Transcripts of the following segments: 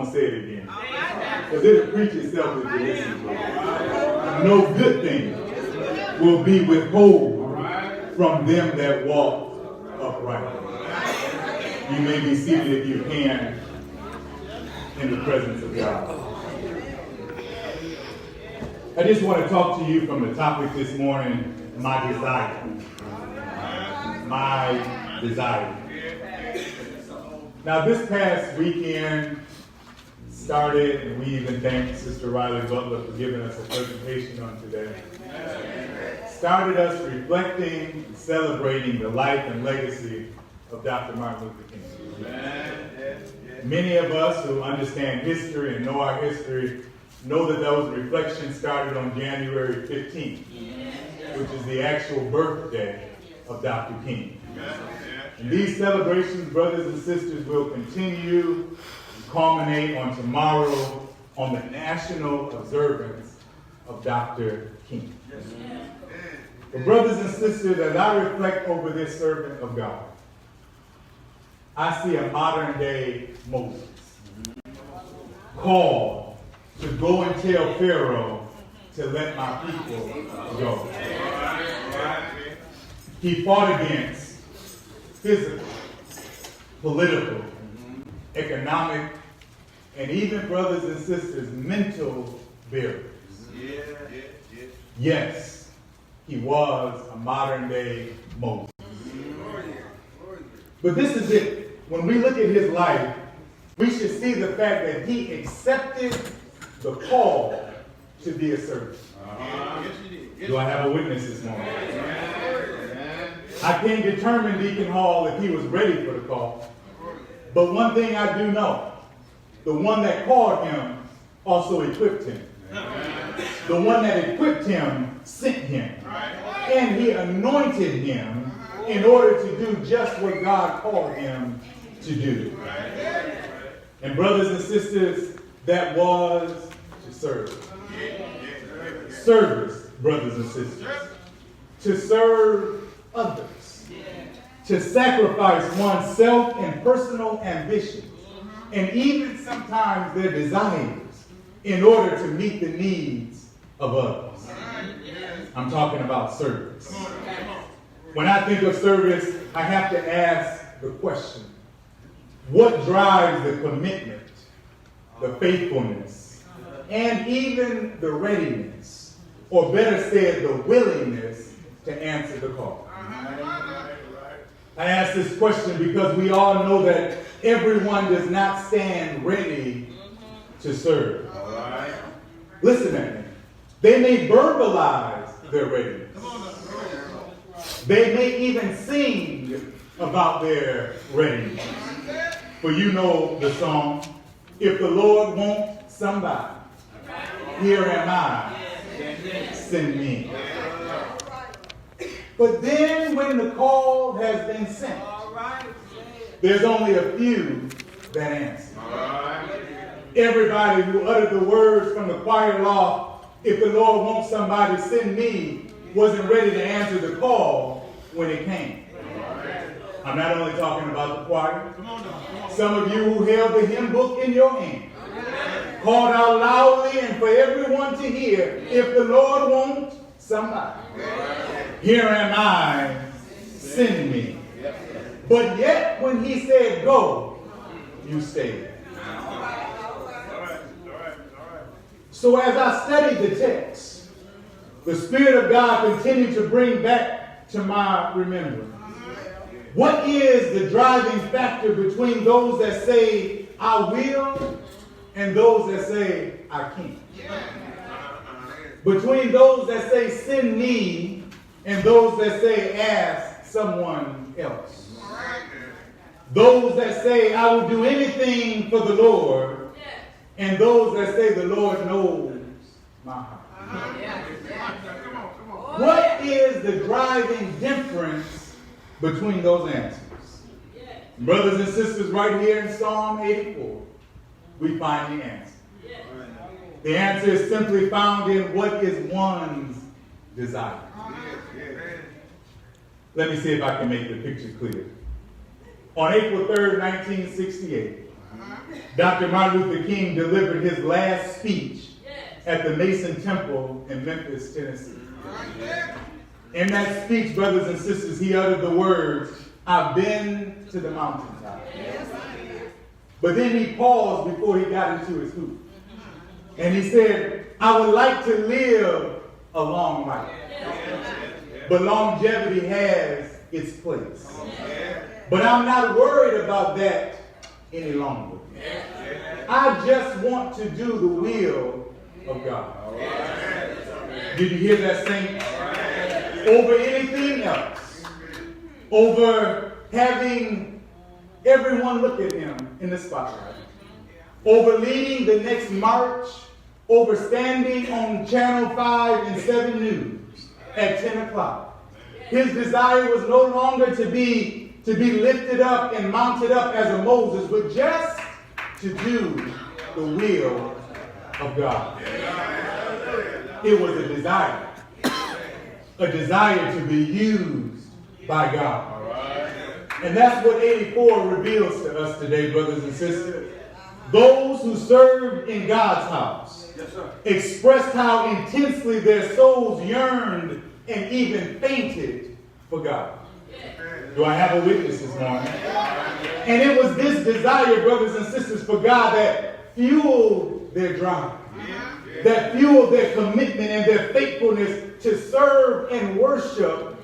won't say it again. Because it'll preach itself if you listen to it. No good thing will be withheld from them that walk uprightly. You may be seated if you can in the presence of God. I just want to talk to you from the topic this morning, my desire. My desire. Now, this past weekend started, and we even thank Sister Riley Butler for giving us a presentation on today. Started us reflecting and celebrating the life and legacy of Dr. Martin Luther King. Many of us who understand history and know our history know that those reflections started on January 15th, which is the actual birthday of Dr. King. And these celebrations, brothers and sisters, will continue to culminate on tomorrow on the national observance of Dr. King. But brothers and sisters, as I reflect over this servant of God, I see a modern day Moses called to go and tell Pharaoh to let my people go. He fought against physical, political, economic, and even, brothers and sisters, mental barriers. Yes, he was a modern day Moses. But this is it. When we look at his life, we should see the fact that he accepted the call to be a servant. Do I have a witness this morning? I can't determine, Deacon Hall, if he was ready for the call. But one thing I do know, the one that called him also equipped him. The one that equipped him sent him. And he anointed him in order to do just what God called him to do. And brothers and sisters, that was to serve. Service, brothers and sisters. To serve others. To sacrifice oneself and personal ambitions, and even sometimes their desires, in order to meet the needs of others. I'm talking about service. When I think of service, I have to ask the question, what drives the commitment, the faithfulness, and even the readiness, or better said, the willingness to answer the call? I ask this question because we all know that everyone does not stand ready to serve. Listen at me. They may verbalize their readiness. They may even sing about their readiness. For you know the song, if the Lord wants somebody, here am I, send me. But then when the call has been sent, there's only a few that answer. Everybody who uttered the words from the choir loft, if the Lord wants somebody, send me, wasn't ready to answer the call when it came. I'm not only talking about the choir. Some of you who held the hymn book in your hand called out loudly and for everyone to hear, if the Lord wants somebody, here am I, send me. But yet when he said go, you stayed. So as I studied the text, the Spirit of God continued to bring back to my remembrance, what is the driving factor between those that say, I will, and those that say, I can't? Between those that say, send me, and those that say, ask someone else. Those that say, I will do anything for the Lord, and those that say, the Lord knows my heart. What is the driving difference between those answers? Brothers and sisters, right here in Psalm 84, we find the answer. The answer is simply found in what is one's desire. Let me see if I can make the picture clear. On April 3rd, 1968, Dr. Martin Luther King delivered his last speech at the Mason Temple in Memphis, Tennessee. In that speech, brothers and sisters, he uttered the words, "I've been to the mountaintop." But then he paused before he got into his hoop. And he said, "I would like to live a long life. But longevity has its place. But I'm not worried about that any longer. I just want to do the will of God." Did you hear that, saints? Over anything else, over having everyone look at him in the spotlight, over leading the next march, over standing on Channel 5 and 7 News at 10 o'clock. His desire was no longer to be lifted up and mounted up as a Moses, but just to do the will of God. It was a desire to be used by God. And that's what 84 reveals to us today, brothers and sisters. Those who served in God's house expressed how intensely their souls yearned and even fainted for God. Do I have a witness this morning? And it was this desire, brothers and sisters, for God that fueled their drive, that fueled their commitment and their faithfulness to serve and worship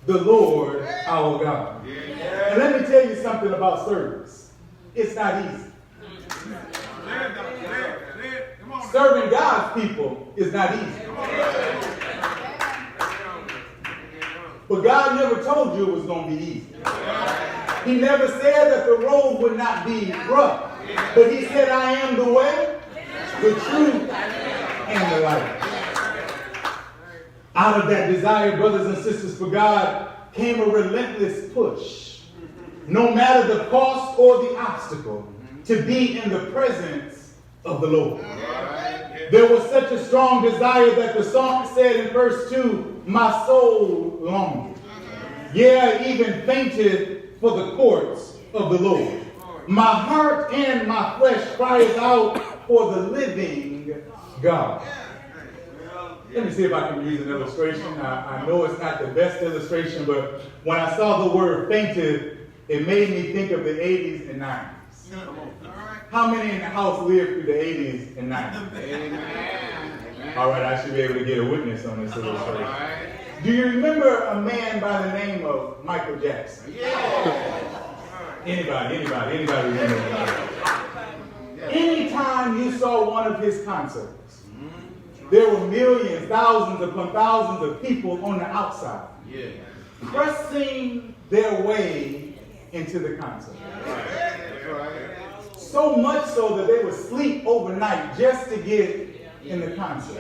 the Lord our God. And let me tell you something about service. It's not easy. Serving God's people is not easy. But God never told you it was going to be easy. He never said that the road would not be rough. But he said, "I am the way, the truth, and the life." Out of that desire, brothers and sisters, for God came a relentless push, no matter the cost or the obstacle, to be in the presence of the Lord. There was such a strong desire that the psalmist said in verse 2, "My soul longed. Yeah, I even fainted for the courts of the Lord. My heart and my flesh cries out for the living God." Let me see if I can use an illustration. I know it's not the best illustration, but when I saw the word fainted, it made me think of the 80s and 90s. How many in the house lived through the 80s and 90s? All right, I should be able to get a witness on this illustration. Do you remember a man by the name of Michael Jackson? Anybody remember him? Anytime you saw one of his concerts, there were millions, thousands upon thousands of people on the outside, pressing their way into the concert. So much so that they would sleep overnight just to get in the concert.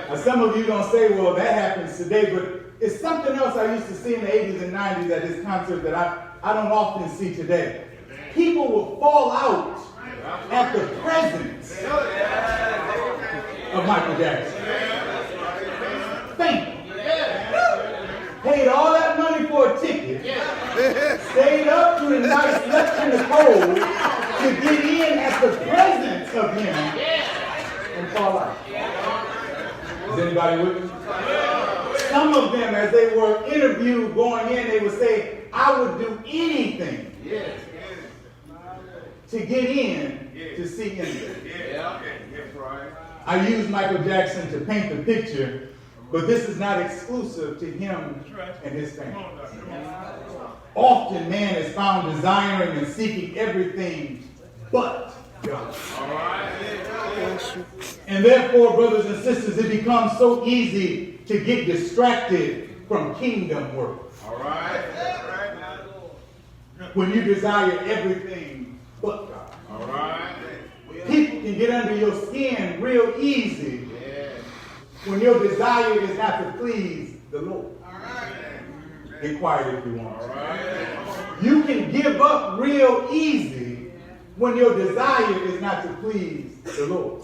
Now, some of you are going to say, "Well, that happens today," but it's something else I used to see in the 80s and 90s at his concert that I don't often see today. People will fall out at the presence of Michael Jackson. Faint. Paid all that money for a ticket. Stayed up through the night, slept in the cold to get in at the presence of him and fall out. Is anybody with me? Some of them, as they were interviewed going in, they would say, "I would do anything to get in to see him." I use Michael Jackson to paint the picture, but this is not exclusive to him and his family. Often man is found desiring and seeking everything but God. And therefore, brothers and sisters, it becomes so easy to get distracted from kingdom work. When you desire everything but God. People can get under your skin real easy when your desire is not to please the Lord. Get quiet if you want. You can give up real easy when your desire is not to please the Lord.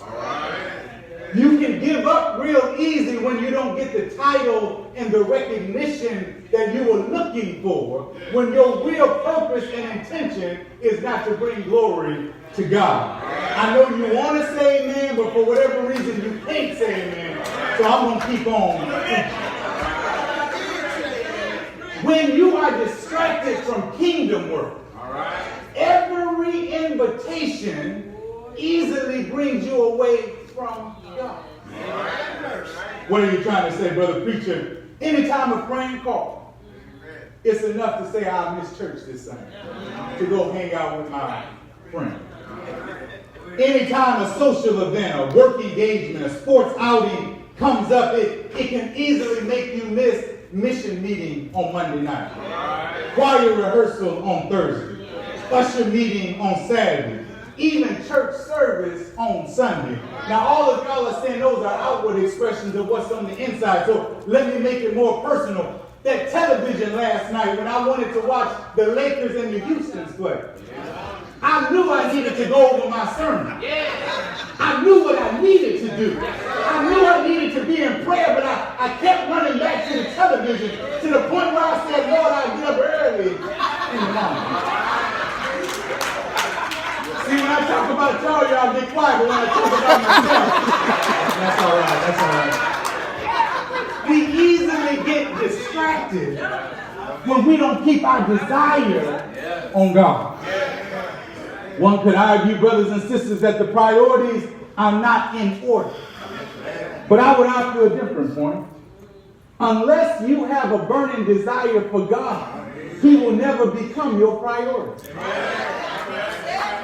You can give up real easy when you don't get the title in the recognition that you were looking for when your real purpose and intention is not to bring glory to God. I know you want to say amen, but for whatever reason you can't say amen. So I'm going to keep on. When you are distracted from kingdom work, every invitation easily brings you away from God. What are you trying to say, brother preacher? Anytime a friend calls, it's enough to say I missed church this Sunday to go hang out with my friend. Anytime a social event, a work engagement, a sports outing comes up, it can easily make you miss mission meeting on Monday night, choir rehearsal on Thursday, usher meeting on Saturday, even church service on Sunday. Now all of y'all are saying those are outward expressions of what's on the inside, so let me make it more personal. That television last night when I wanted to watch the Lakers and the Houstons play, I knew I needed to go over my sermon. I knew what I needed to do. I knew I needed to be in prayer, but I kept running back to the television to the point where I said, Lord, I'll get up early in the morning. See, when I talk about y'all get quiet, but when I talk about myself, that's all right. We easily get distracted when we don't keep our desire on God. One could argue, brothers and sisters, that the priorities are not in order. But I would argue a different point. Unless you have a burning desire for God, He will never become your priority.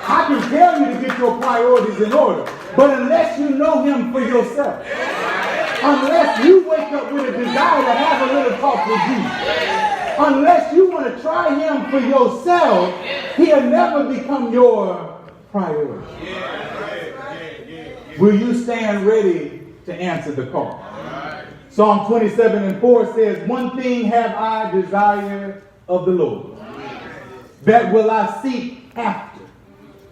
I can tell you to get your priorities in order, but unless you know Him for yourself, unless you wake up with a desire to have a little talk with Jesus, unless you want to try Him for yourself, He'll never become your priority. Will you stand ready to answer the call? Psalm 27:4 says, one thing have I desired of the Lord, that will I seek after,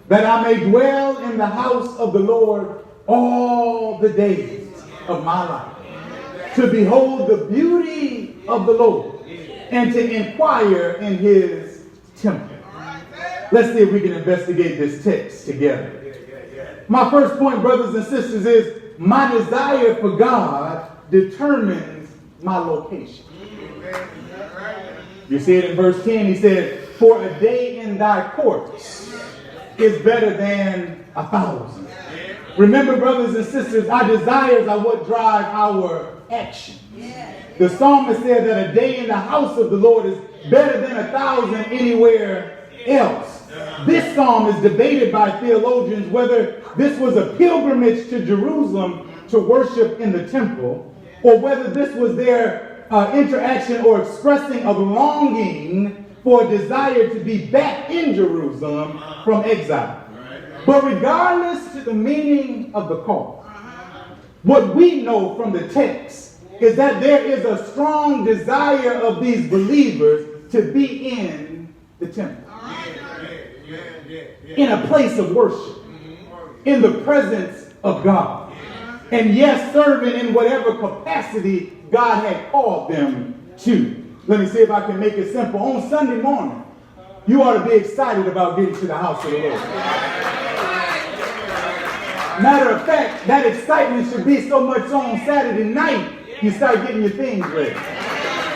that I may dwell in the house of the Lord all the days of my life, to behold the beauty of the Lord, and to inquire in His temple. Let's see if we can investigate this text together. My first point, brothers and sisters, is my desire for God determines my location. You see it in verse 10. He said, for a day in thy courts is better than 1,000. Remember, brothers and sisters, our desires are what drive our actions. The psalmist said that a day in the house of the Lord is better than 1,000 anywhere else. This psalm is debated by theologians whether this was a pilgrimage to Jerusalem to worship in the temple, or whether this was their interaction or expressing of longing for a desire to be back in Jerusalem from exile. But regardless to the meaning of the call, what we know from the text is that there is a strong desire of these believers to be in the temple, in a place of worship, in the presence of God, and yes, serving in whatever capacity God had called them to. Let me see if I can make it simple. On Sunday morning, you ought to be excited about getting to the house of the Lord. Matter of fact, that excitement should be so much so on Saturday night, you start getting your things ready.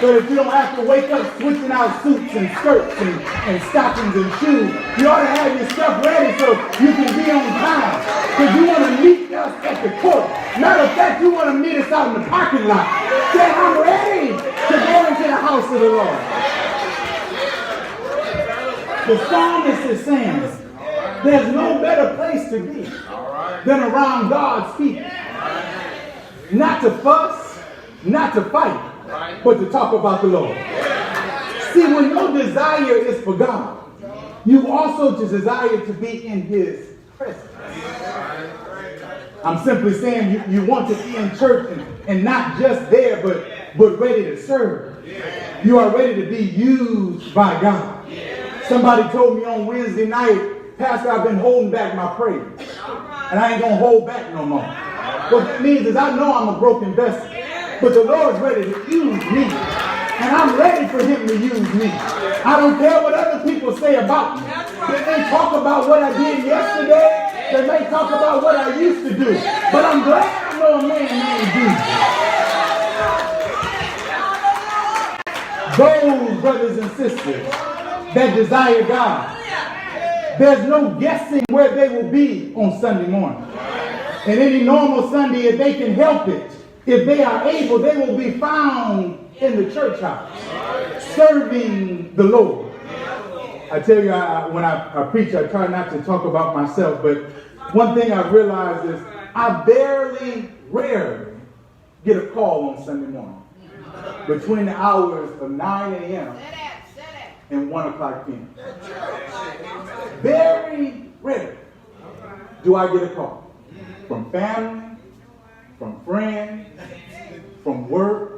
So that you don't have to wake up switching out suits and skirts and stockings and shoes. You ought to have your stuff ready so you can be on time. Because you want to meet us at the court. Matter of fact, you want to meet us out in the parking lot. Say, I'm ready to go into the house of the Lord. The psalmist is saying, there's no better place to be than around God's people. Not to fuss, not to fight, but to talk about the Lord. See, when your desire is for God, you also desire to be in His presence. I'm simply saying you want to be in church and not just there, but ready to serve. You are ready to be used by God. Somebody told me on Wednesday night, Pastor, I've been holding back my praise. And I ain't going to hold back no more. What that means is I know I'm a broken vessel. But the Lord's ready to use me. And I'm ready for him to use me. I don't care what other people say about me. They may talk about what I did yesterday. They may talk about what I used to do. But I'm glad I know a man named Jesus. Those brothers and sisters that desire God, there's no guessing where they will be on Sunday morning. And any normal Sunday, if they can help it, if they are able, they will be found in the church house, serving the Lord. I tell you, when I preach, I try not to talk about myself, but one thing I've realized is I rarely get a call on Sunday morning between the hours of 9 a.m. and 1 o'clock p.m. Very rarely do I get a call from family, from friends, from work.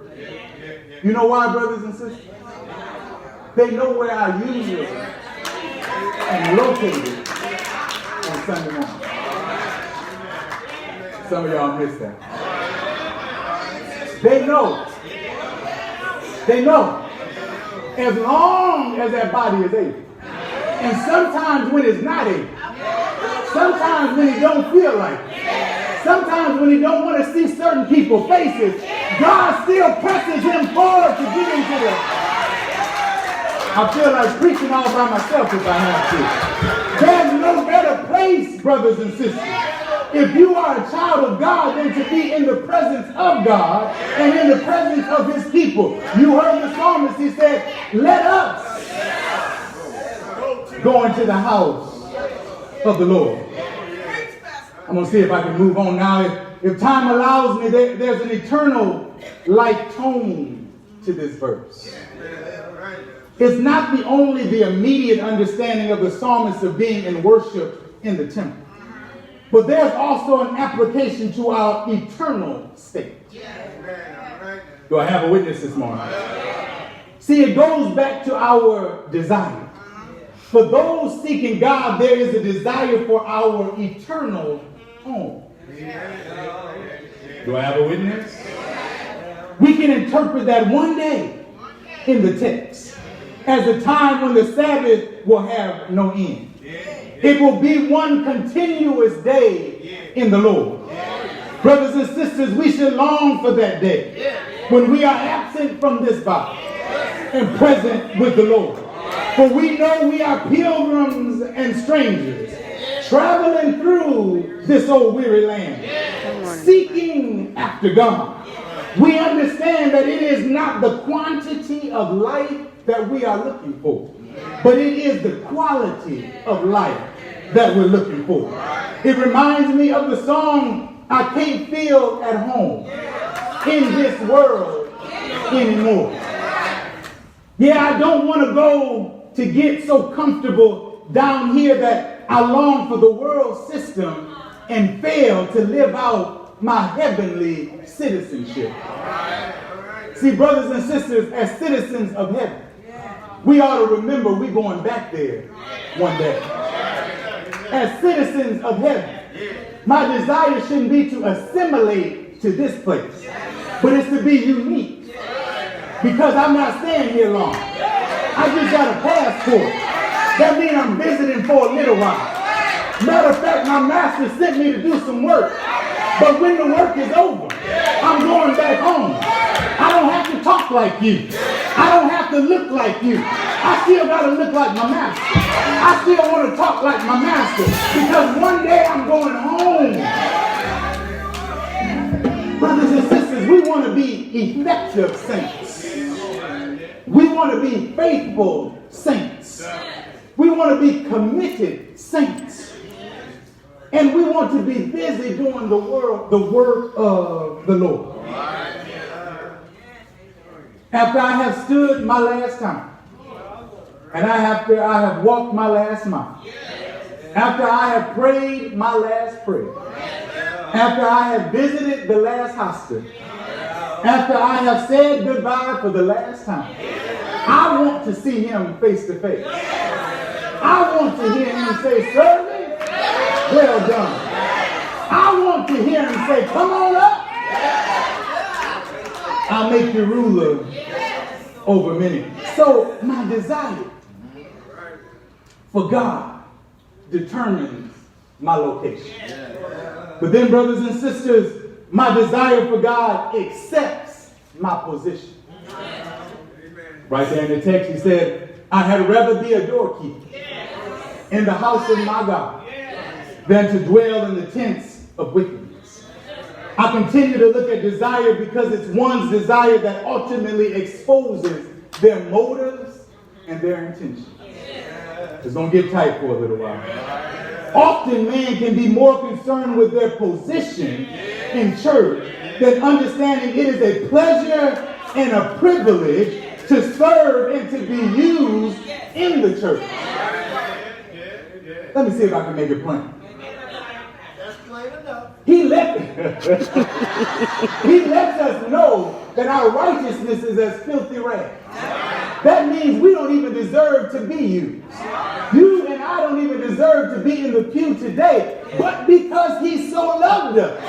You know why, brothers and sisters? They know where I usually am located on Sunday morning. Some of y'all missed that. They know. They know. As long as that body is able. And sometimes when it's not able. Sometimes when he don't feel like it. Sometimes when he don't want to see certain people's faces, God still presses him forward to get into the... I feel like preaching all by myself if I have to. There's no better place, brothers and sisters, if you are a child of God, than to be in the presence of God and in the presence of his people. You heard the psalmist, he said, let us go into the house of the Lord. I'm going to see if I can move on now. If time allows me, there's an eternal like tone to this verse. It's not only the immediate understanding of the psalmist of being in worship in the temple, but there's also an application to our eternal state. Do I have a witness this morning? See, it goes back to our desire. For those seeking God, there is a desire for our eternal home. Do I have a witness? We can interpret that one day in the text as a time when the Sabbath will have no end. It will be one continuous day in the Lord. Brothers and sisters, we should long for that day when we are absent from this body and present with the Lord. For we know we are pilgrims and strangers, traveling through this old weary land, seeking after God. We understand that it is not the quantity of life that we are looking for, but it is the quality of life that we're looking for. It reminds me of the song, I Can't Feel at Home in This World Anymore. Yeah, I don't want to go to get so comfortable down here that I long for the world system and fail to live out my heavenly citizenship. See, brothers and sisters, as citizens of heaven, we ought to remember we're going back there one day. As citizens of heaven, my desire shouldn't be to assimilate to this place, but it's to be unique, because I'm not staying here long. I just got a passport. That means I'm visiting for a little while. Matter of fact, my master sent me to do some work. But when the work is over, I'm going back home. I don't have to talk like you. I don't have to look like you. I still got to look like my master. I still want to talk like my master, because one day I'm going home. Brothers and sisters, we want to be effective saints. We want to be faithful saints. We want to be committed saints. And we want to be busy doing the work of the Lord. After I have stood my last time, and after I have walked my last mile, after I have prayed my last prayer, after I have visited the last hospital, after I have said goodbye for the last time, I want to see him face to face. I want to hear him say, servant, well done. I want to hear him say, come on up. I'll make you ruler over many. So my desire for God determines my location. But then, brothers and sisters, my desire for God accepts my position. Right there in the text, he said, I had rather be a doorkeeper in the house of my God than to dwell in the tents of wickedness. I continue to look at desire because it's one's desire that ultimately exposes their motives and their intentions. It's going to get tight for a little while. Often man can be more concerned with their position in church than understanding it is a pleasure and a privilege to serve and to be used in the church. Let me see if I can make it plain. He lets us know that our righteousness is as filthy rags. That means we don't even deserve to be used. You and I don't even deserve to be in the pew today. But because he so loved us,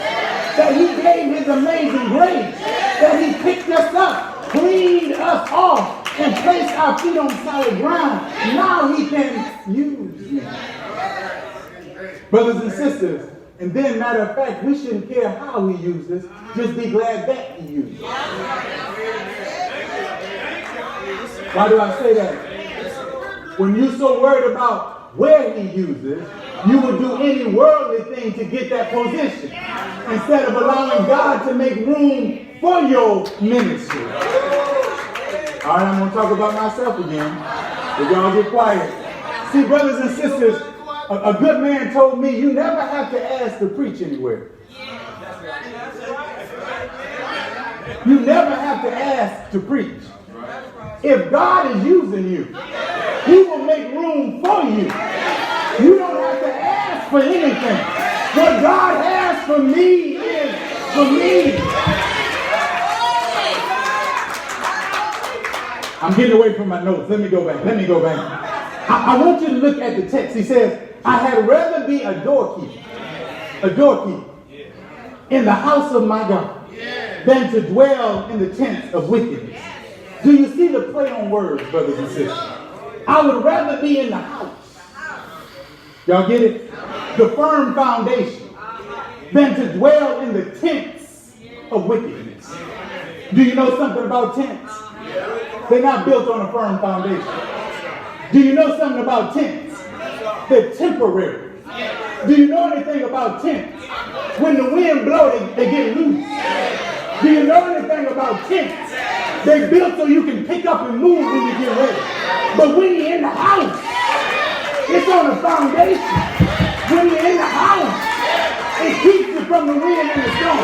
that he gave his amazing grace, that he picked us up, cleaned us off, and placed our feet on solid ground, now he can use me. Brothers and sisters, and then, matter of fact, we shouldn't care how he uses, just be glad that he uses. Why do I say that? When you're so worried about where he uses, you would do any worldly thing to get that position instead of allowing God to make room for your ministry. All right, I'm going to talk about myself again. If y'all get quiet. See, brothers and sisters, a good man told me you never have to ask to preach anywhere. You never have to ask to preach. If God is using you, he will make room for you. You don't have to ask for anything. What God has for me is for me. I'm getting away from my notes. Let me go back. I want you to look at the text. He says, I had rather be a doorkeeper in the house of my God than to dwell in the tents of wickedness. Do you see the play on words, brothers and sisters? I would rather be in the house. Y'all get it? The firm foundation than to dwell in the tents of wickedness. Do you know something about tents? They're not built on a firm foundation. Do you know something about tents? They're temporary. Do you know anything about tents? When the wind blows, they get loose. Do you know anything about tents? They're built so you can pick up and move when you get ready. But when you're in the house, it's on a foundation. When you're in the house, it keeps you from the wind and the storm.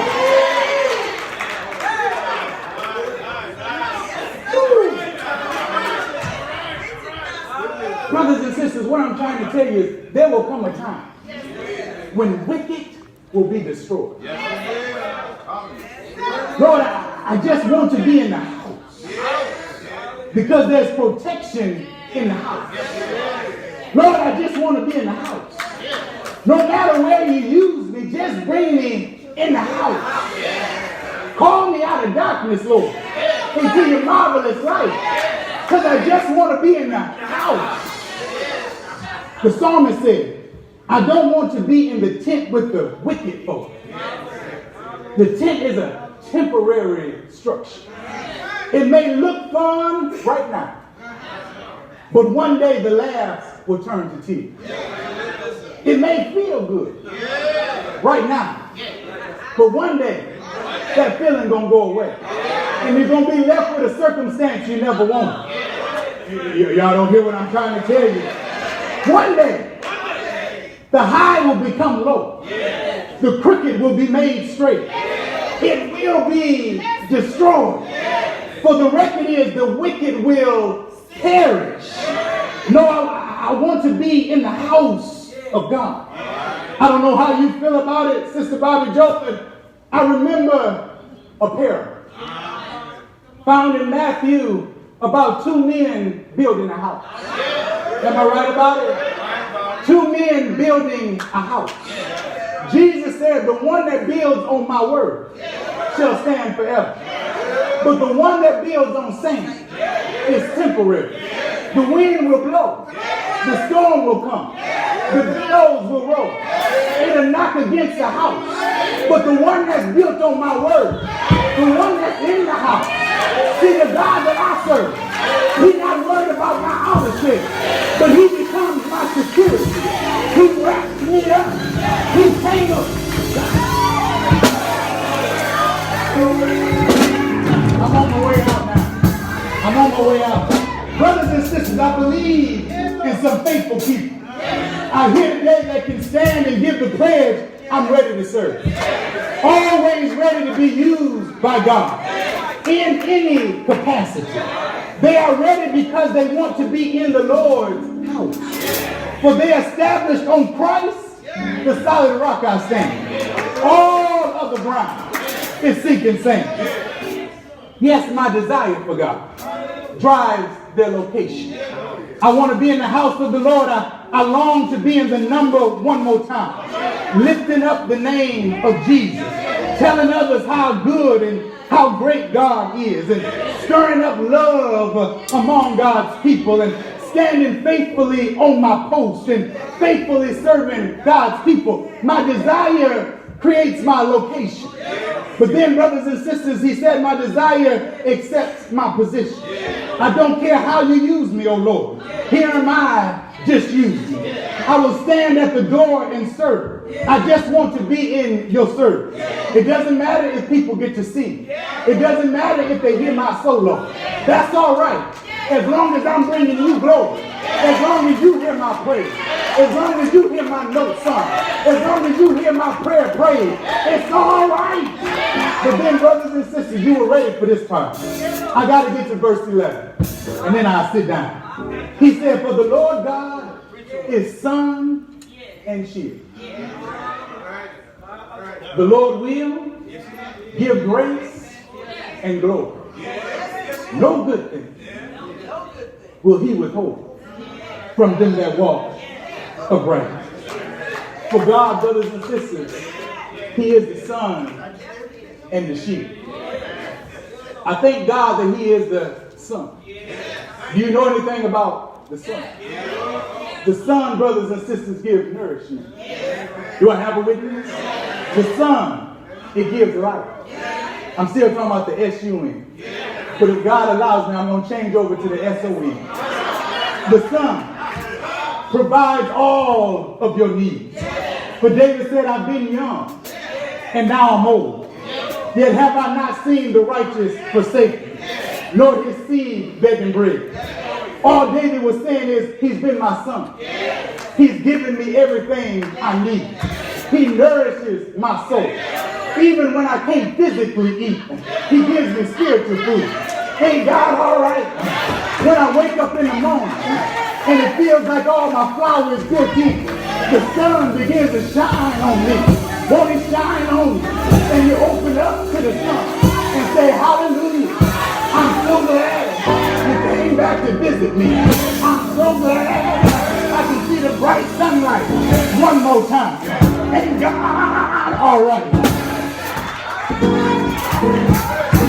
Brothers and sisters, what I'm trying to tell you is there will come a time when wicked will be destroyed. Lord, I just want to be in the house because there's protection in the house. Lord, I just want to be in the house. No matter where you use me, just bring me in the house. Call me out of darkness, Lord, into your marvelous light, because I just want to be in the house. The psalmist said, I don't want to be in the tent with the wicked folk. The tent is a temporary structure. It may look fun right now, but one day the laughs will turn to tears. It may feel good right now, but one day that feeling gonna go away, and you're gonna be left with a circumstance you never wanted. Y'all don't hear what I'm trying to tell you. One day, the high will become low. The crooked will be made straight. It will be destroyed. For the record is the wicked will perish. No, I want to be in the house of God. I don't know how you feel about it, Sister Bobby Joseph. I remember a parable found in Matthew about two men building a house. Am I right about it? Two men building a house. Jesus said, the one that builds on my word shall stand forever. But the one that builds on sand is temporary. The wind will blow. The storm will come. The billows will roll. It'll knock against the house. But the one that's built on my word, the one that's in the house, see, the God that I serve, he's not worried about my outer shit, but he becomes my security. He wraps me up. He tangles. I'm on my way out now. I'm on my way out. Brothers and sisters, I believe in some faithful people. I hear today that can stand and give the pledge, I'm ready to serve. Always ready to be used by God in any capacity. They are ready because they want to be in the Lord's house. For they established on Christ, the solid rock I stand. All of the ground is sinking sand. Yes, my desire for God drives their location. I want to be in the house of the Lord. I long to be in the number one more time. Lifting up the name of Jesus. Telling others how good and how great God is. And stirring up love among God's people. And standing faithfully on my post. And faithfully serving God's people. My desire creates my location. But then, brothers and sisters, he said, my desire accepts my position. I don't care how you use me, oh Lord. Here am I, just use me. I will stand at the door and serve. I just want to be in your service. It doesn't matter if people get to see. It doesn't matter if they hear my solo. That's all right. As long as I'm bringing you glory. As long as you hear my praise. As long as you hear my note sung. As long as you hear my prayer prayed. It's all right. But then, brothers and sisters, you were ready for this part. I got to get to verse 11. And then I'll sit down. He said, for the Lord God is sun and shield. The Lord will give grace and glory. No good thing will he withhold from them that walk upright. For God, brothers and sisters, he is the sun and the shield. I thank God that he is the sun. Do you know anything about the sun? The sun, brothers and sisters, gives nourishment. Do I have a witness? The sun, it gives life. I'm still talking about the S-U-N. But if God allows me, I'm going to change over to the S-O-N. The sun provides all of your needs. For David said, I've been young, and now I'm old. Yet have I not seen the righteous forsaken, nor his seed begging bread. All David was saying is, he's been my son. He's given me everything I need. He nourishes my soul. Even when I can't physically eat, he gives me spiritual food. Ain't God all right? When I wake up in the morning and it feels like all my flour is good to eat, the sun begins to shine on me. Won't it shine on you? And you open up to the sun and say, hallelujah. I'm so glad you came back to visit me. I'm so glad I can see the bright sunlight one more time. Ain't God all right?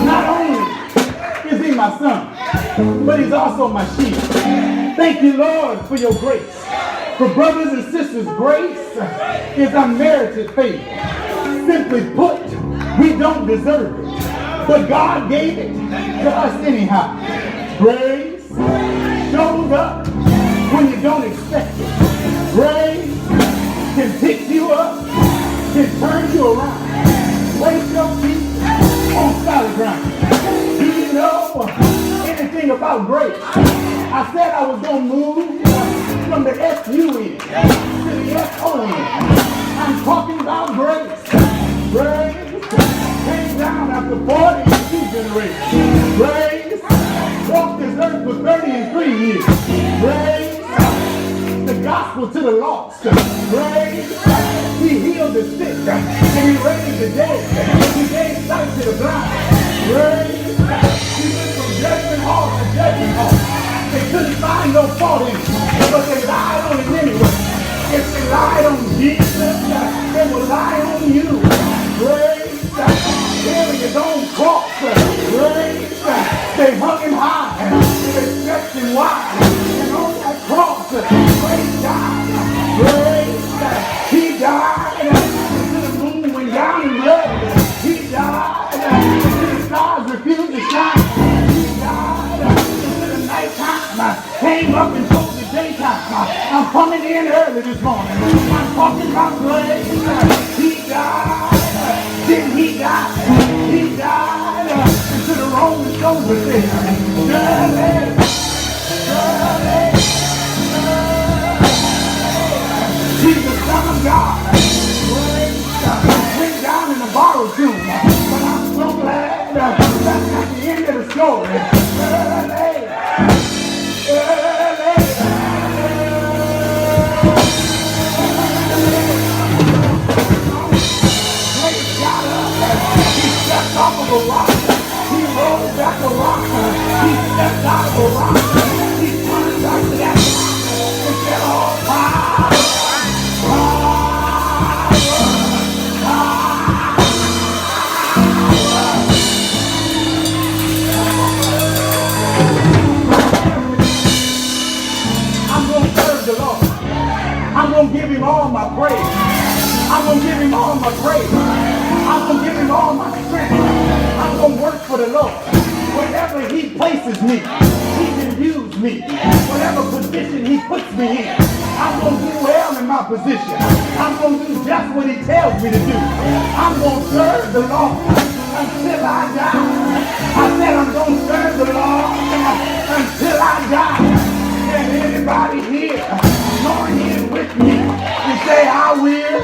Not only is he my son, but he's also my shield. Thank you, Lord, for your grace. For brothers and sisters, grace is unmerited favor. Simply put, we don't deserve it, but God gave it to us anyhow. Grace shows up when you don't expect it. Grace can pick you up, can turn you around, place your feet on solid ground. Do you know anything about grace? I said I was going to move from the S-U-N to the S-O-N. I'm talking about grace. Grace came down after 42 generations. Grace walked this earth for 33 years. Grace, the gospel to the lost. Grace, he healed the sick and he raised the dead. He gave sight to the blind. Grace, he went from judgment hall to judgment hall. They couldn't find no fault in him, but they lied on him anyway. If they lied on Jesus, they will lie on you. Grace, carrying his own cross. Grace, in early this morning. I'm talking about grace. He died. Didn't he die? He died. And to the Roman soldier there. Dirty. He's the Son of God. Went down in the borrowed tomb. But I'm so glad that's at the end of the story. He stepped off of a rock. He rolled back a rock. He stepped out of a rock. He turned back to that rock and said, "Oh, power, I'm going to serve the Lord. I'm going to give him all my praise. I'm going to give him all my praise. I'm going to give him all my strength. I'm going to work for the Lord. Wherever he places me, he can use me. Whatever position he puts me in, I'm going to do well in my position. I'm going to do just what he tells me to do. I'm going to serve the Lord until I die. I said I'm going to serve the Lord until I die. And anybody here join in with me and say, I will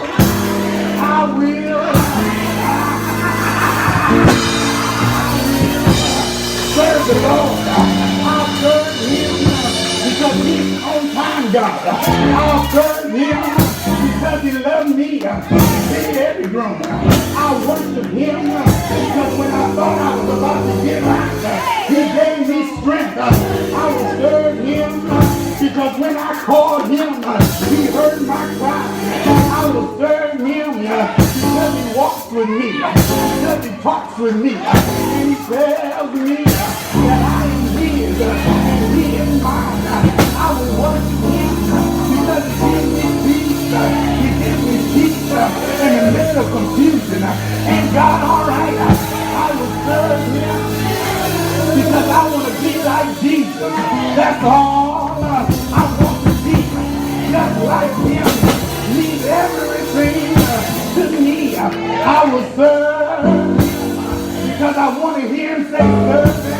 serve the Lord. I'll serve him because he's on time, God. I'll serve him because he loved me. See every groan. I'll worship him because when I thought I was about to give out, he gave me strength. I will serve him because when I called him, he heard my cry. I will serve him because he walks with me, because he talks with me, and he tells me that I am his and he is mine. I will worship him because he gives me peace. He gives me peace in the midst of confusion. And God, all right, I will serve him because I want to be like Jesus. That's all. I want to be just like him. Leave everything to me. I will serve because I want to hear him say, serve him,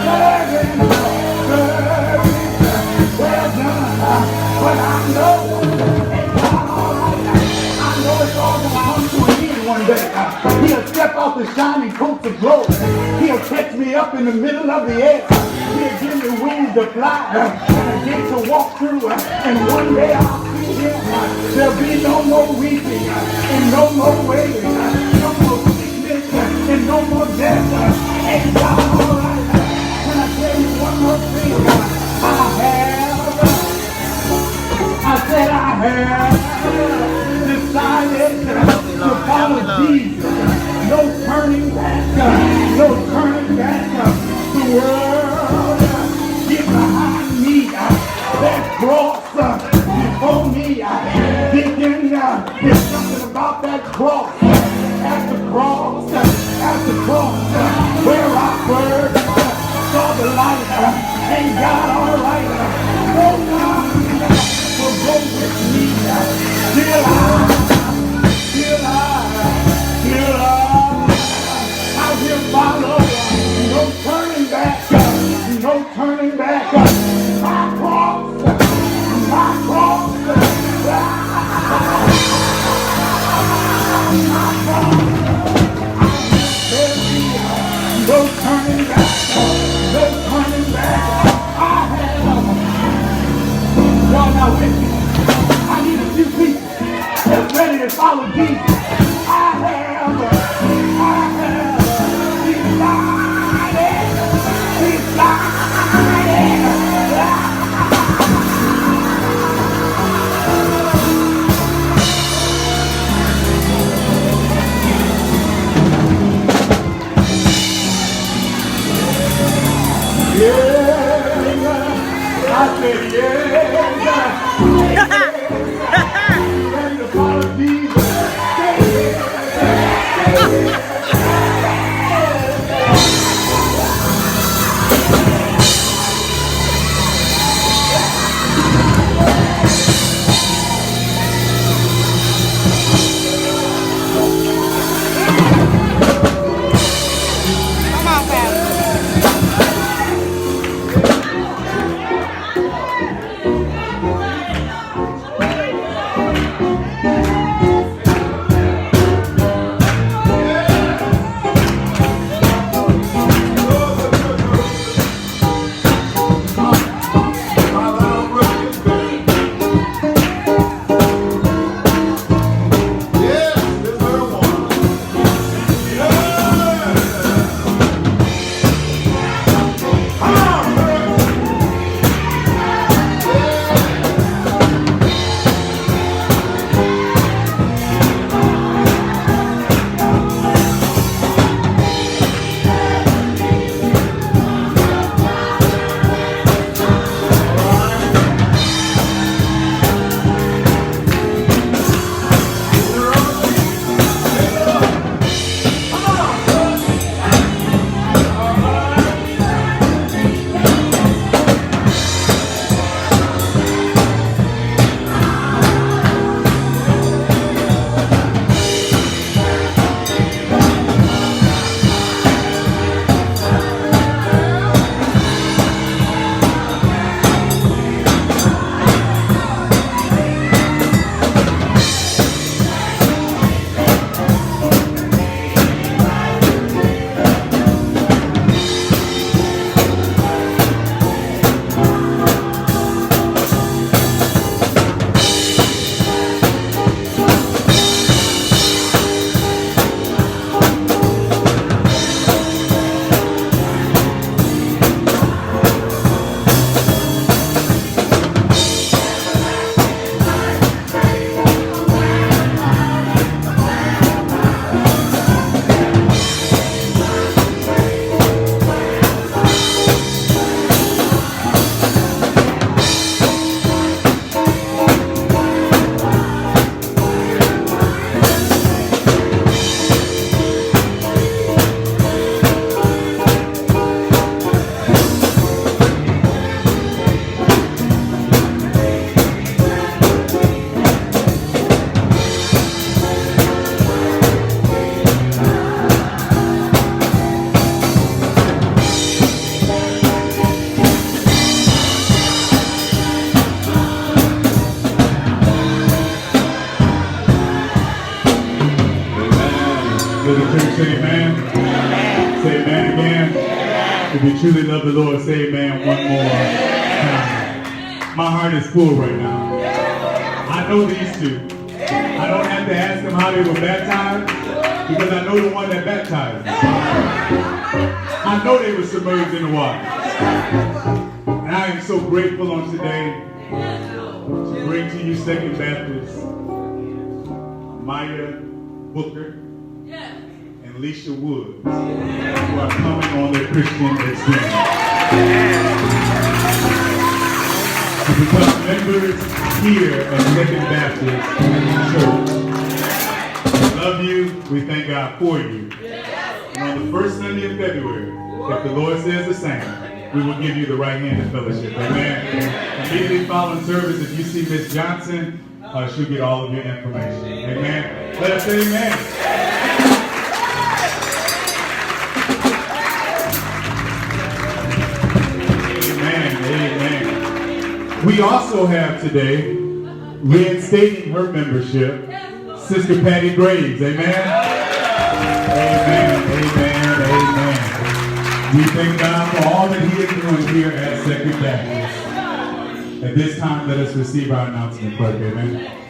serve him, serve him. Well done. But I know, and God, all right, I know it's all going to come to an end one day. He'll step out the shining coats of glory. He'll catch me up in the middle of the air. He'll give me wings to fly and get to walk through. And one day I'll see him. There'll be no more weeping and no more wailing, no more sickness and no more death. And God, all right, can I tell you one more thing? I have decided to follow Jesus. No turning back, no turning back. The world get behind me. That cross before me. Thinking there's something about that cross. At the cross, where I first saw the light. Ain't God all right? Oh God will go with me. I will follow. No turning back. No turning back. My cross. My cross. Let the church say amen. Say amen again. If you truly love the Lord, say amen one more time. My heart is full right now. I know these two. I don't have to ask them how they were baptized because I know the one that baptized them. I know they were submerged in the water. And I am so grateful on today to bring to you Second Baptist, Maya Booker and Leisha Woods, who are coming on their Christian experience. To become members here at Second Baptist Church. We love you. We thank God for you. And on the first Sunday of February, if the Lord says the same, we will give you the right hand of fellowship. Amen. Immediately following service, if you see Miss Johnson, she'll get all of your information. Amen. Let us say amen. Amen. We also have today, reinstating her membership, Sister Patty Graves. Amen. Amen. We thank God for all that He is doing here at Second Baptist. At this time, let us receive our announcement clerk. Amen.